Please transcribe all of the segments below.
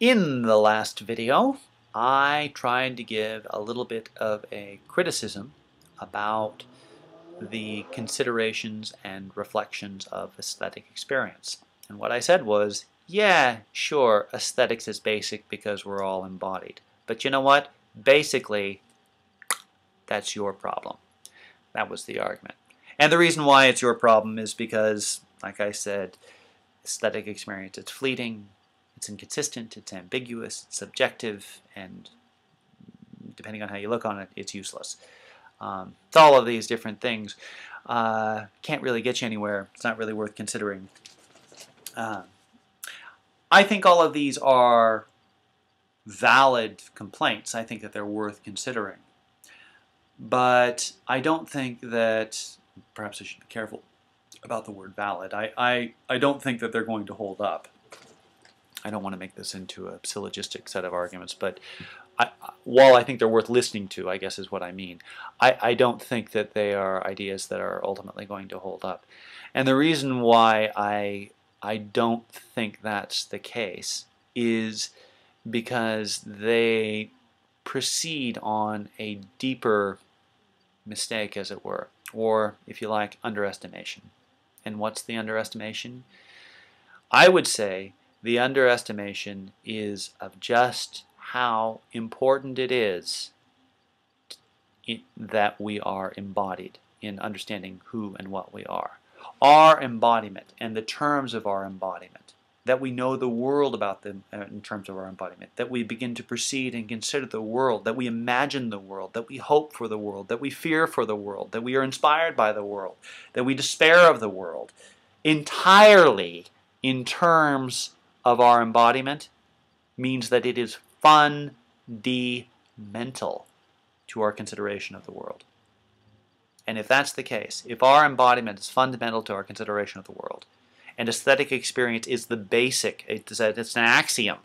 In the last video, I tried to give a little bit of a criticism about the considerations and reflections of aesthetic experience. And what I said was, yeah, sure, aesthetics is basic because we're all embodied. But you know what? Basically, that's your problem. That was the argument. And the reason why it's your problem is because, like I said, aesthetic experience, it's fleeting, it's inconsistent, it's ambiguous, it's subjective, and depending on how you look on it, it's useless. It's all of these different things. Can't really get you anywhere. It's not really worth considering. I think all of these are valid complaints. I think that they're worth considering. But I don't think that, perhaps I should be careful about the word valid. I don't think that they're going to hold up. I don't want to make this into a syllogistic set of arguments, but while I think they're worth listening to, I guess is what I mean, I don't think that they are ideas that are ultimately going to hold up. And the reason why I don't think that's the case is because they proceed on a deeper mistake, as it were, or, if you like, underestimation. And what's the underestimation? I would say the underestimation is of just how important it is that we are embodied in understanding who and what we are. Our embodiment and the terms of our embodiment, that we know the world about them in terms of our embodiment, that we begin to proceed and consider the world, that we imagine the world, that we hope for the world, that we fear for the world, that we are inspired by the world, that we despair of the world, entirely in terms of our embodiment, means that it is fundamental to our consideration of the world. And if that's the case, if our embodiment is fundamental to our consideration of the world, and aesthetic experience is the basic, it's an axiom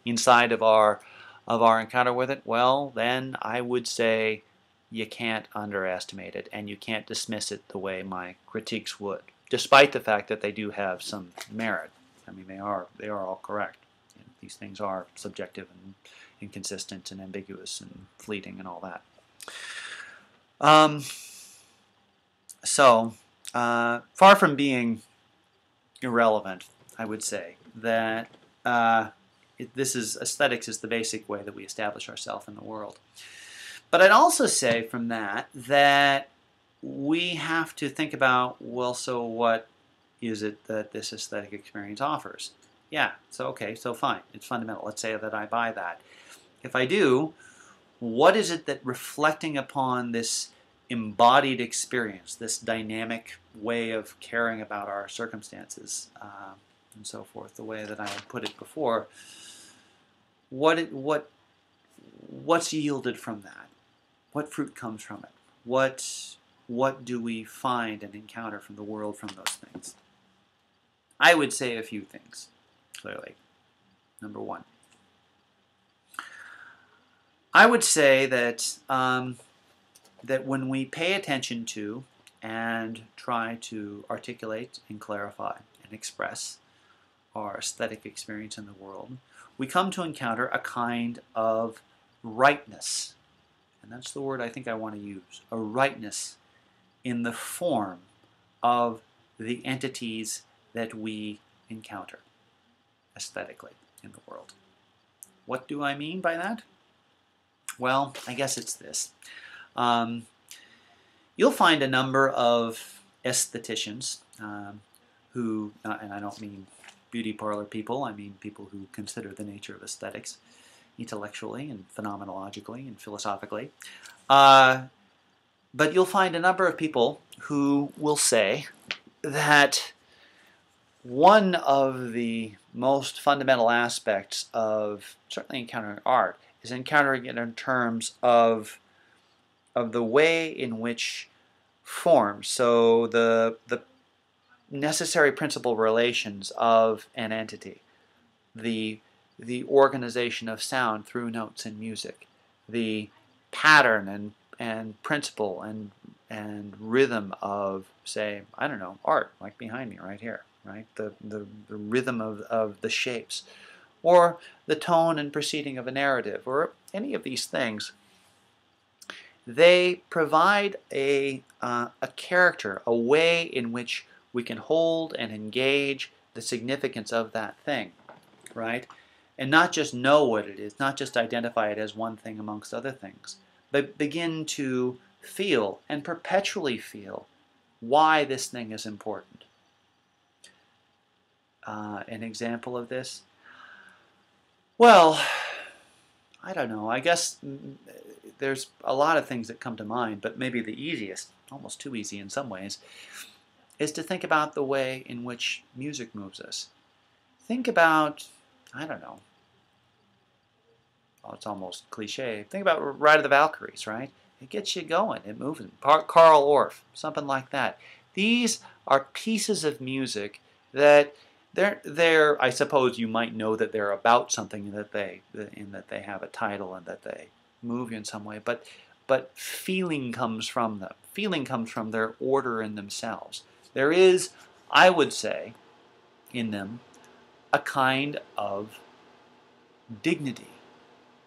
inside of our encounter with it, well, then I would say you can't underestimate it, and you can't dismiss it the way my critiques would, despite the fact that they do have some merit. I mean, they are all correct. You know, these things are subjective and inconsistent and ambiguous and fleeting and all that. Far from being irrelevant, I would say that aesthetics is the basic way that we establish ourselves in the world. But I'd also say from that we have to think about, well, so what is it that this aesthetic experience offers? Yeah, so okay, so fine, it's fundamental. Let's say that I buy that. If I do, what is it that reflecting upon this embodied experience, this dynamic way of caring about our circumstances, and so forth, the way that I had put it before, what's yielded from that? What fruit comes from it? What do we find and encounter from the world from those things? I would say a few things, clearly. Number one, I would say that that when we pay attention to and try to articulate and clarify and express our aesthetic experience in the world, we come to encounter a kind of rightness. And that's the word I think I want to use. A rightness in the form of the entities that we encounter aesthetically in the world. What do I mean by that? Well, I guess it's this. You'll find a number of aestheticians who, and I don't mean beauty parlor people, I mean people who consider the nature of aesthetics intellectually and phenomenologically and philosophically. But you'll find a number of people who will say that one of the most fundamental aspects of certainly encountering art is encountering it in terms of the way in which forms, so the necessary principal relations of an entity, the organization of sound through notes and music, the pattern and principle and rhythm of, say, I don't know, art, like behind me right here, right? The rhythm of the shapes, or the tone and proceeding of a narrative, or any of these things. They provide a character, a way in which we can hold and engage the significance of that thing, right? And not just know what it is, not just identify it as one thing amongst other things, but begin to feel and perpetually feel why this thing is important. An example of this? Well, I don't know. I guess there's a lot of things that come to mind, but maybe the easiest, almost too easy in some ways, is to think about the way in which music moves us. Think about, I don't know, oh, it's almost cliche. Think about Ride of the Valkyries, right? It gets you going. It moves. Karl Orff, something like that. These are pieces of music that they're. I suppose you might know that they're about something, in that they have a title and that they move you in some way. But feeling comes from them. Feeling comes from their order in themselves. There is, I would say, in them, a kind of dignity.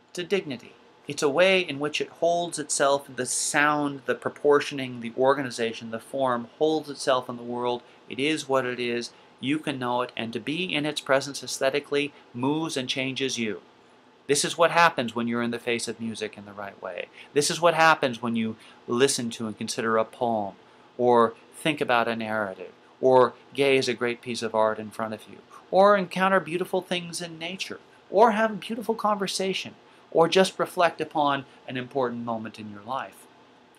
It's a dignity. It's a way in which it holds itself, the sound, the proportioning, the organization, the form, holds itself in the world. It is what it is. You can know it, and to be in its presence aesthetically moves and changes you. This is what happens when you're in the face of music in the right way. This is what happens when you listen to and consider a poem, or think about a narrative, or gaze a great piece of art in front of you, or encounter beautiful things in nature, or have a beautiful conversation, or just reflect upon an important moment in your life.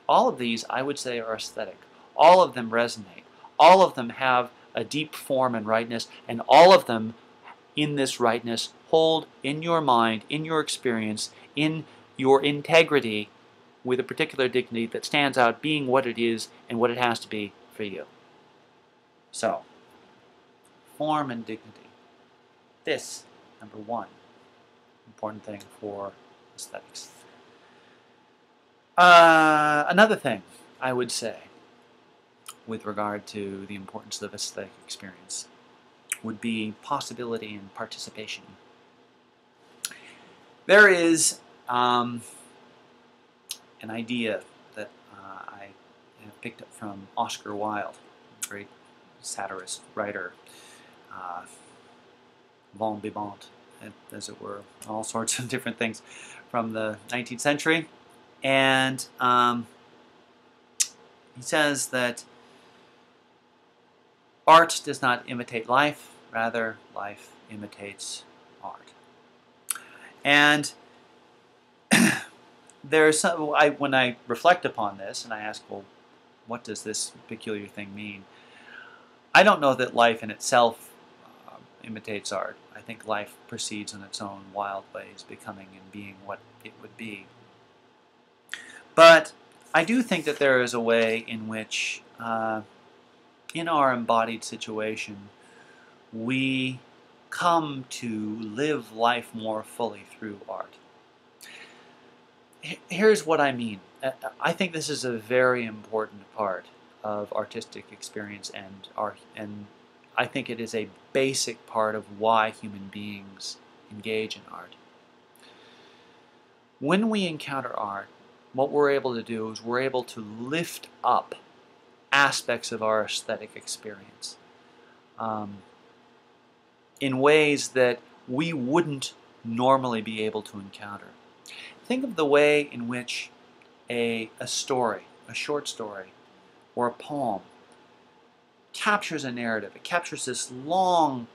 All of these, I would say, are aesthetic. All of them resonate. All of them have a deep form and rightness, and all of them, in this rightness, hold in your mind, in your experience, in your integrity, with a particular dignity that stands out, being what it is and what it has to be for you. So, form and dignity. This, number one, important thing for aesthetics. Another thing I would say with regard to the importance of aesthetic experience would be possibility and participation. There is an idea that I have picked up from Oscar Wilde, a great satirist, writer, bon vivant, as it were, all sorts of different things from the 19th century. And he says that art does not imitate life, rather life imitates art. And there's some, when I reflect upon this and I ask, well, what does this peculiar thing mean? I don't know that life in itself imitates art. I think life proceeds in its own wild ways, becoming and being what it would be. But I do think that there is a way in which, in our embodied situation, we come to live life more fully through art. Here's what I mean. I think this is a very important part of artistic experience and art, and I think it is a basic part of why human beings engage in art. When we encounter art, what we're able to do is we're able to lift up aspects of our aesthetic experience in ways that we wouldn't normally be able to encounter. Think of the way in which a story, a short story, or a poem captures a narrative. It captures this long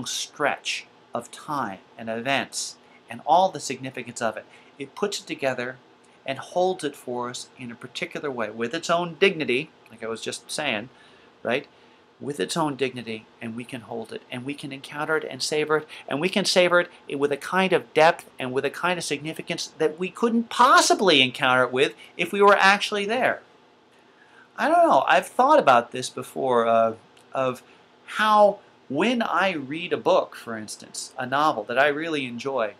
stretch of time and events and all the significance of it. It puts it together and holds it for us in a particular way, with its own dignity, like I was just saying, right? With its own dignity, and we can hold it, and we can encounter it and savor it, and we can savor it with a kind of depth and with a kind of significance that we couldn't possibly encounter it with if we were actually there. I don't know, I've thought about this before, of how when I read a book, for instance, a novel that I really enjoy,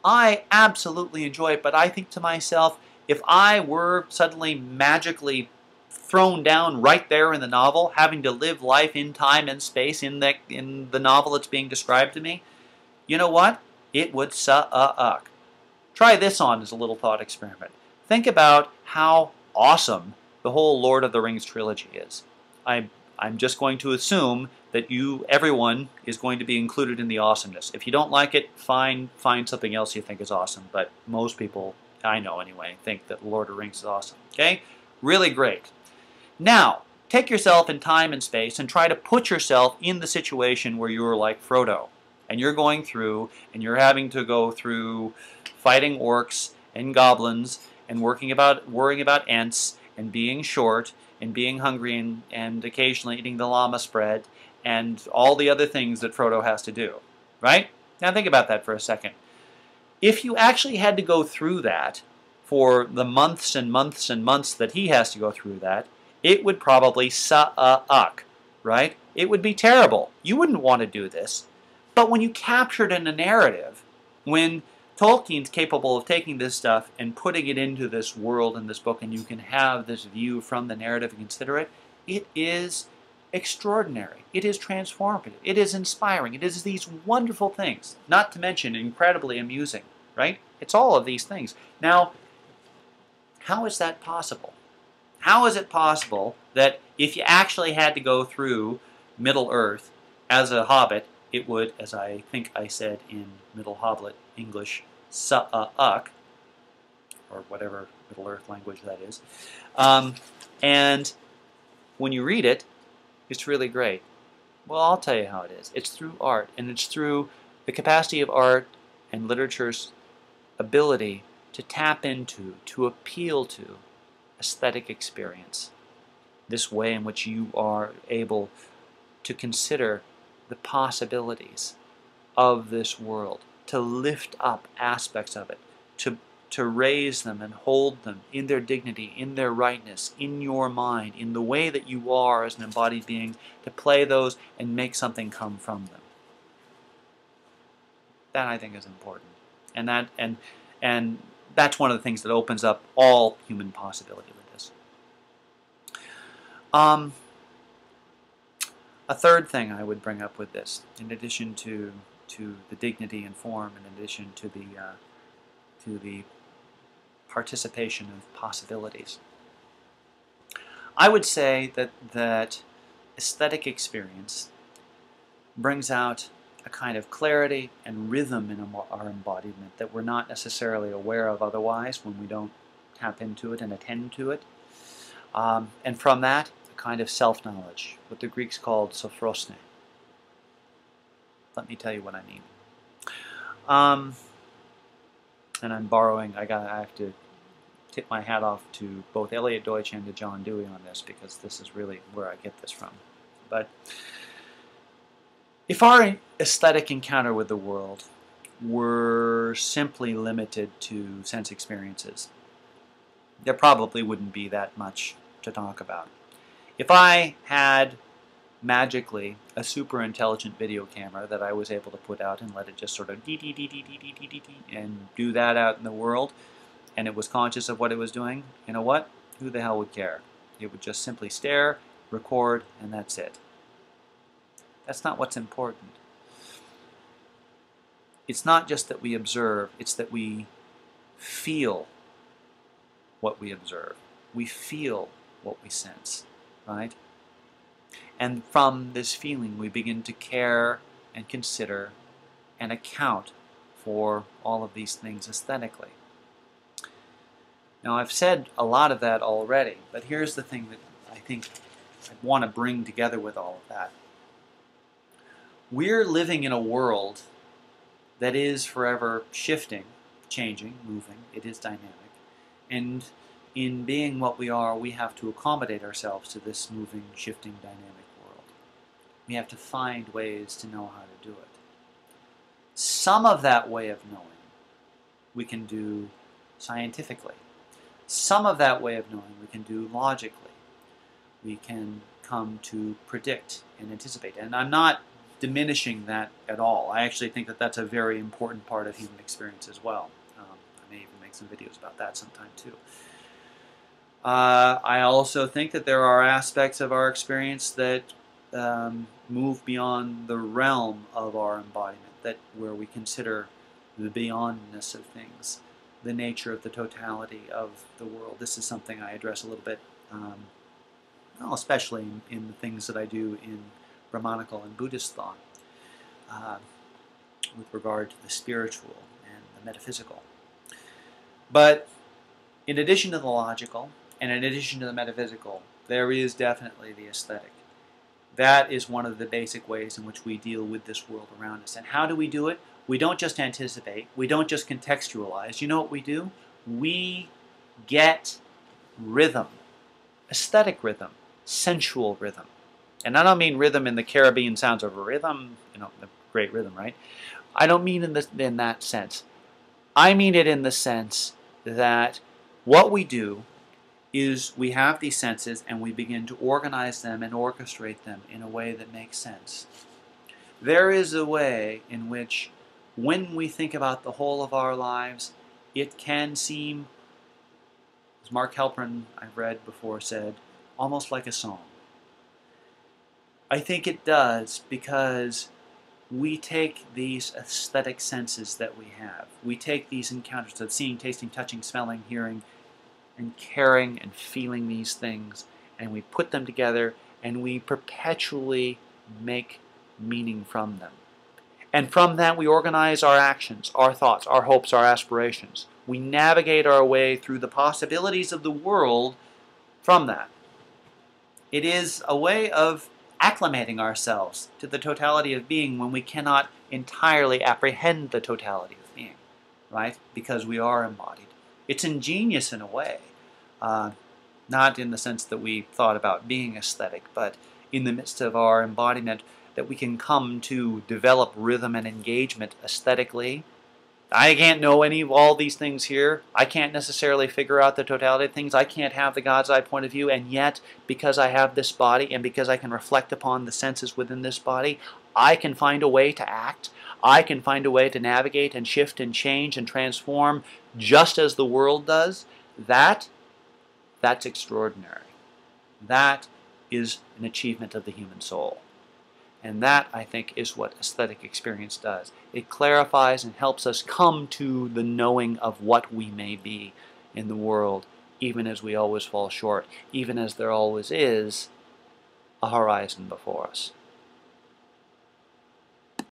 I absolutely enjoy it, but I think to myself, if I were suddenly magically thrown down right there in the novel, having to live life in time and space in the novel that's being described to me, you know what? It would suck. Try this on as a little thought experiment. Think about how awesome the whole Lord of the Rings trilogy is. I'm just going to assume that everyone is going to be included in the awesomeness. If you don't like it, fine, find something else you think is awesome. But most people, I know anyway, think that Lord of the Rings is awesome. Okay? Really great. Now, take yourself in time and space and try to put yourself in the situation where you're like Frodo. And you're going through, and you're having to go through fighting orcs and goblins and worrying about ents and being short and being hungry and occasionally eating the llama spread and all the other things that Frodo has to do. Right? Now think about that for a second. If you actually had to go through that for the months and months and months that he has to go through that, it would probably suck, right? It would be terrible. You wouldn't want to do this. But when you capture it in a narrative, when Tolkien's capable of taking this stuff and putting it into this world in this book, and you can have this view from the narrative and consider it, it is extraordinary. It is transformative. It is inspiring. It is these wonderful things, not to mention incredibly amusing, right? It's all of these things. Now, how is that possible? How is it possible that if you actually had to go through Middle-earth as a hobbit, it would, as I think I said in Middle Hobbit English, suck, or whatever Middle-earth language that is. And when you read it, it's really great. Well, I'll tell you how it is. It's through art, and it's through the capacity of art and literature's ability to tap into, to appeal to aesthetic experience. This way in which you are able to consider the possibilities of this world, to lift up aspects of it, to raise them and hold them in their dignity, in their rightness, in your mind, in the way that you are as an embodied being, to play those and make something come from them. That I think is important. And that's one of the things that opens up all human possibility with this. A third thing I would bring up with this, in addition to the dignity and form, in addition to the participation of possibilities, I would say that aesthetic experience brings out a kind of clarity and rhythm in our embodiment that we're not necessarily aware of otherwise when we don't tap into it and attend to it. And from that, a kind of self-knowledge, what the Greeks called sophrosne. Let me tell you what I mean. And I'm borrowing, I have to tip my hat off to both Elliot Deutsch and to John Dewey on this, because this is really where I get this from. But if our aesthetic encounter with the world were simply limited to sense experiences, there probably wouldn't be that much to talk about. If I had magically a super intelligent video camera that I was able to put out and let it just sort of and do that out in the world, and it was conscious of what it was doing, you know what? Who the hell would care? It would just simply stare, record, and that's it. That's not what's important. It's not just that we observe, it's that we feel what we observe. We feel what we sense, right? And from this feeling, we begin to care and consider and account for all of these things aesthetically. Now, I've said a lot of that already, but here's the thing that I think I want to bring together with all of that. We're living in a world that is forever shifting, changing, moving. It is dynamic. And in being what we are, we have to accommodate ourselves to this moving, shifting, dynamic world. We have to find ways to know how to do it. Some of that way of knowing we can do scientifically. Some of that way of knowing we can do logically. We can come to predict and anticipate. And I'm not diminishing that at all. I actually think that that's a very important part of human experience as well. I may even make some videos about that sometime too. I also think that there are aspects of our experience that move beyond the realm of our embodiment, that where we consider the beyondness of things, the nature of the totality of the world. This is something I address a little bit, well, especially in the things that I do in Brahmanical and Buddhist thought, uh, with regard to the spiritual and the metaphysical. But in addition to the logical, and in addition to the metaphysical, there is definitely the aesthetic. That is one of the basic ways in which we deal with this world around us. And how do we do it? We don't just anticipate. We don't just contextualize. You know what we do? We get rhythm, aesthetic rhythm, sensual rhythm. And I don't mean rhythm in the Caribbean sounds of rhythm, the great rhythm, right? I don't mean in that sense. I mean it in the sense that what we do is we have these senses and we begin to organize them and orchestrate them in a way that makes sense. There is a way in which, when we think about the whole of our lives, it can seem, as Mark Halperin, I've read before, said, almost like a song. I think it does because we take these aesthetic senses that we have. We take these encounters of seeing, tasting, touching, smelling, hearing, and caring and feeling these things, and we put them together and we perpetually make meaning from them. And from that we organize our actions, our thoughts, our hopes, our aspirations. We navigate our way through the possibilities of the world from that. It is a way of acclimating ourselves to the totality of being when we cannot entirely apprehend the totality of being, right? Because we are embodied. It's ingenious in a way, not in the sense that we thought about being aesthetic, but in the midst of our embodiment, that we can come to develop rhythm and engagement aesthetically. I can't know any of all these things here. I can't necessarily figure out the totality of things. I can't have the God's eye point of view, and yet, because I have this body and because I can reflect upon the senses within this body, I can find a way to act. I can find a way to navigate and shift and change and transform just as the world does. That's extraordinary. That is an achievement of the human soul. And that, I think, is what aesthetic experience does. It clarifies and helps us come to the knowing of what we may be in the world, even as we always fall short, even as there always is a horizon before us.